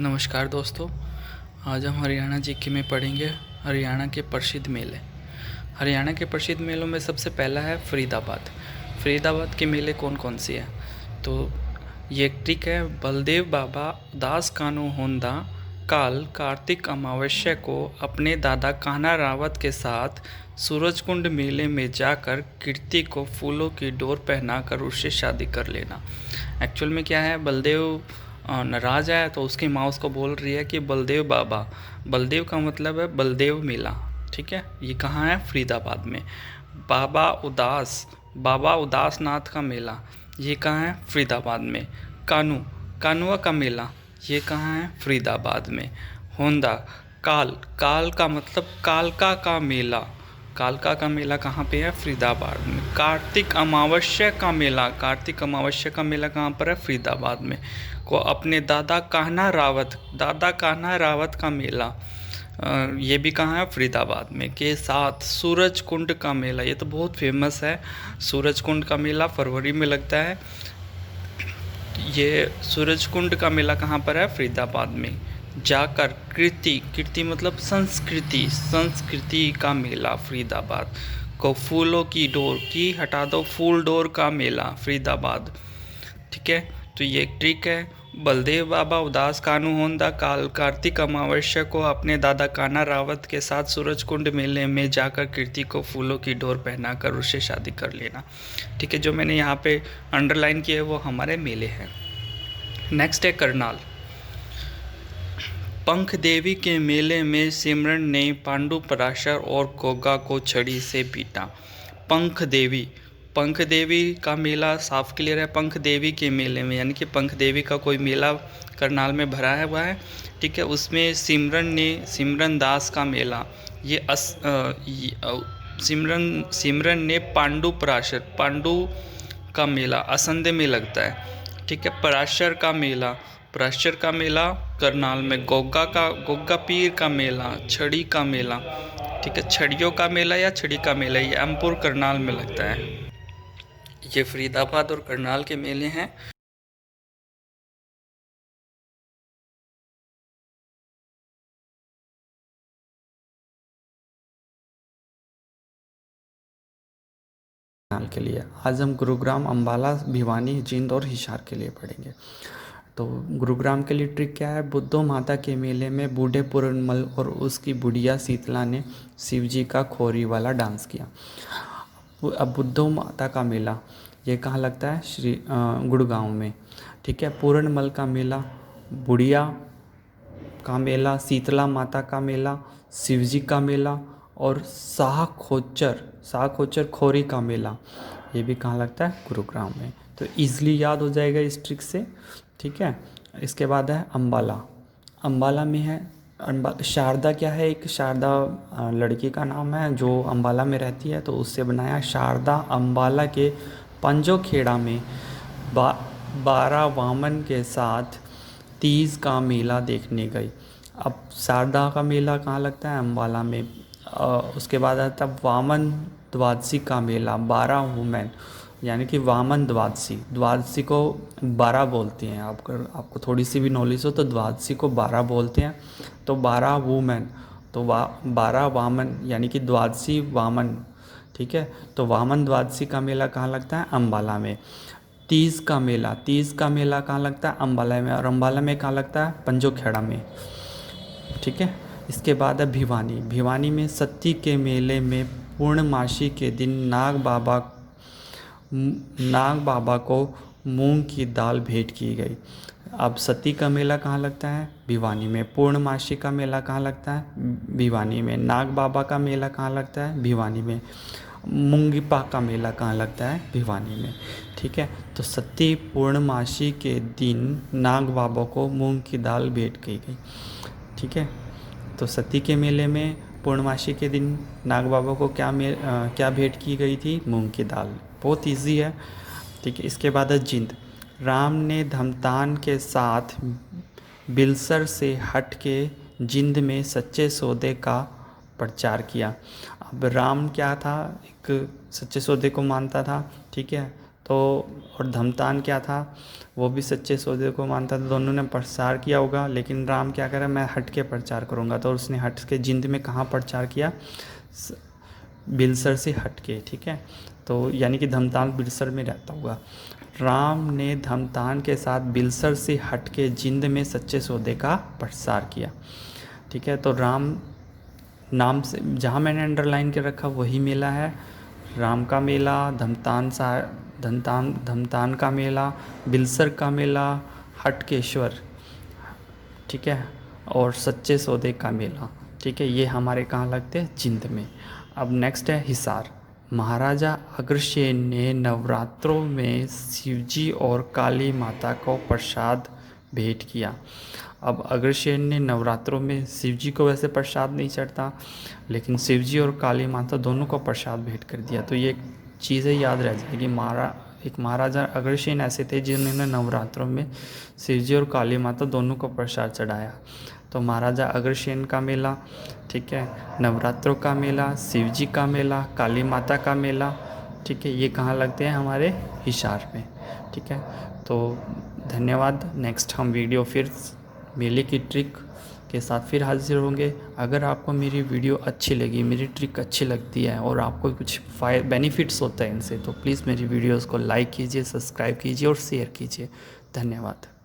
नमस्कार दोस्तों। आज हम हरियाणा जीके में पढ़ेंगे हरियाणा के प्रसिद्ध मेले। हरियाणा के प्रसिद्ध मेलों में सबसे पहला है फरीदाबाद। फरीदाबाद के मेले कौन कौन से हैं? तो ये ट्रिक है, बलदेव बाबा दास कानू होंदा काल कार्तिक अमावस्या को अपने दादा कान्हा रावत के साथ सूरजकुंड मेले में जाकर कीर्ति को फूलों की डोर पहनाकर उससे शादी कर लेना। एक्चुअल में क्या है, बलदेव नाराज है तो उसकी माँ उसको बोल रही है कि बलदेव बाबा, बलदेव का मतलब है बलदेव मेला। ठीक है, ये कहाँ है? फरीदाबाद में। बाबा उदास नाथ का मेला, ये कहाँ है? फरीदाबाद में। कानुआ का मेला, ये कहाँ है? फरीदाबाद में। होंदा काल का मतलब कालका का मेला, कालका का मेला कहाँ पे है? फरीदाबाद में। कार्तिक अमावस्या का मेला कहाँ पर है? फरीदाबाद में। को अपने दादा कान्हा रावत का मेला, ये भी कहाँ है? फरीदाबाद में। के साथ सूरज कुंड का मेला, ये तो बहुत फेमस है। सूरज कुंड का मेला फरवरी में लगता है। ये सूरज कुंड का मेला कहाँ पर है? फरीदाबाद में। जाकर कीर्ति मतलब संस्कृति का मेला फरीदाबाद। को फूलों की डोर की हटा दो, फूल डोर का मेला फरीदाबाद। ठीक है, तो ये एक ट्रिक है। बलदेव बाबा उदास कानू होंदा काल कार्तिक अमावस्या को अपने दादा कान्हा रावत के साथ सूरजकुंड मेले में जाकर कीर्ति को फूलों की डोर पहनाकर उससे शादी कर लेना। ठीक है, जो मैंने यहाँ पे अंडरलाइन किए वो हमारे मेले हैं। नेक्स्ट है करनाल। पंख देवी के मेले में सिमरन ने पांडु पराशर और गोगा को छड़ी से पीटा। पंख देवी का मेला साफ क्लियर है। पंख देवी के मेले में यानी कि पंख देवी का कोई मेला करनाल में भरा है हुआ है। ठीक है, उसमें सिमरन दास का मेला, ये सिमरन ने पांडु का मेला असंध में लगता है। ठीक है, पराशर का मेला करनाल में। गोगा पीर का मेला, छड़ी का मेला, ठीक है, छड़ियों का मेला या छड़ी का मेला, ये अमपुर करनाल में लगता है। ये फरीदाबाद और करनाल के मेले हैं। के लिए आज हम गुरुग्राम, अंबाला, भिवानी, जींद और हिसार के लिए पढ़ेंगे। तो गुरुग्राम के लिए ट्रिक क्या है? बुद्धो माता के मेले में बूढ़े पूरनमल और उसकी बुढ़िया शीतला ने शिवजी का खोरी वाला डांस किया। अब बुद्धो माता का मेला ये कहाँ लगता है? गुड़गांव में। ठीक है, पूरनमल का मेला, बुढ़िया का मेला, शीतला माता का मेला, शिवजी का मेला और शाह खोचर खोरी का मेला, ये भी कहाँ लगता है? गुरुग्राम में। तो ईजिली याद हो जाएगा इस ट्रिक से। ठीक है, इसके बाद है अंबाला में है शारदा। क्या है? एक शारदा लड़की का नाम है जो अंबाला में रहती है, तो उससे बनाया शारदा अंबाला के पंजोखेड़ा में 12 वामन के साथ तीज का मेला देखने गई। अब शारदा का मेला कहाँ लगता है? अंबाला में। उसके बाद आता वामन द्वादशी का मेला, 12 वुमेन, यानी कि वामन द्वादशी को 12 बोलती हैं। आपको थोड़ी सी भी नॉलेज हो तो द्वादशी को 12 बोलते हैं। तो 12 वुमेन, तो 12 वामन यानी कि द्वादशी वामन। ठीक है, तो वामन द्वादशी का मेला कहाँ लगता है? अंबाला में। तीज का मेला कहाँ लगता है? अंबाला में। और अंबाला में कहाँ लगता है? पंजोखेड़ा में। ठीक है, इसके बाद है भिवानी में सती के मेले में पूर्णमासी के दिन नाग बाबा को मूंग की दाल भेंट की गई। अब सती का मेला कहाँ लगता है? भिवानी में। पूर्णमासी का मेला कहाँ लगता है? भिवानी में। नाग बाबा का मेला कहाँ लगता है? भिवानी में। मूंगिपा का मेला कहाँ लगता है? भिवानी में। ठीक है, तो सती पूर्णमासी के दिन नाग बाबा को मूंग की दाल भेंट की गई। ठीक है, तो सती के मेले में पूर्णमासी के दिन नाग बाबा को क्या भेंट की गई थी? मूंग की दाल। बहुत इजी है। ठीक है, इसके बाद है जिंद। राम ने धमतान के साथ बिलसर से हट के जिंद में सच्चे सौदे का प्रचार किया। अब राम क्या था? एक सच्चे सौदे को मानता था। ठीक है, तो और धमतान क्या था, वो भी सच्चे सौदे को मानता था। दोनों ने प्रचार किया होगा, लेकिन राम क्या करा, मैं हट के प्रचार करूँगा। तो उसने हट के जिंद में कहाँ प्रचार किया, बिलसर से हट के, ठीक है। तो यानी कि धमतान बिलसर में रहता होगा। राम ने धमतान के साथ बिलसर से हट के जिंद में सच्चे सौदे का प्रसार किया, ठीक है। तो राम नाम से जहाँ मैंने अंडरलाइन के रखा वही मेला है, राम का मेला, धमतान का मेला, बिलसर का मेला, हटकेश्वर, ठीक है, और सच्चे सौदे का मेला, ठीक है। ये हमारे कहाँ लगते हैं, जिंद में। अब नेक्स्ट है हिसार। महाराजा अग्रसेन ने नवरात्रों में शिवजी और काली माता को प्रसाद भेंट किया। अब अग्रसेन ने नवरात्रों में, शिवजी को वैसे प्रसाद नहीं चढ़ता, लेकिन शिवजी और काली माता दोनों को प्रसाद भेंट कर दिया। तो ये चीज़ें याद रह जाएगी। एक महाराजा अग्रसेन ऐसे थे जिन्होंने नवरात्रों में शिवजी और काली माता दोनों को प्रसाद चढ़ाया। तो महाराजा अग्रसेन का मेला, ठीक है, नवरात्रों का मेला, शिवजी का मेला, काली माता का मेला, ठीक है, ये कहाँ लगते हैं, हमारे हिसार में, ठीक है। तो धन्यवाद। नेक्स्ट हम वीडियो फिर मेले की ट्रिक के साथ फिर हाजिर होंगे। अगर आपको मेरी वीडियो अच्छी लगी, मेरी ट्रिक अच्छी लगती है और आपको कुछ बेनिफिट्स होता है इनसे, तो प्लीज़ मेरी वीडियोस को लाइक कीजिए, सब्सक्राइब कीजिए और शेयर कीजिए। धन्यवाद।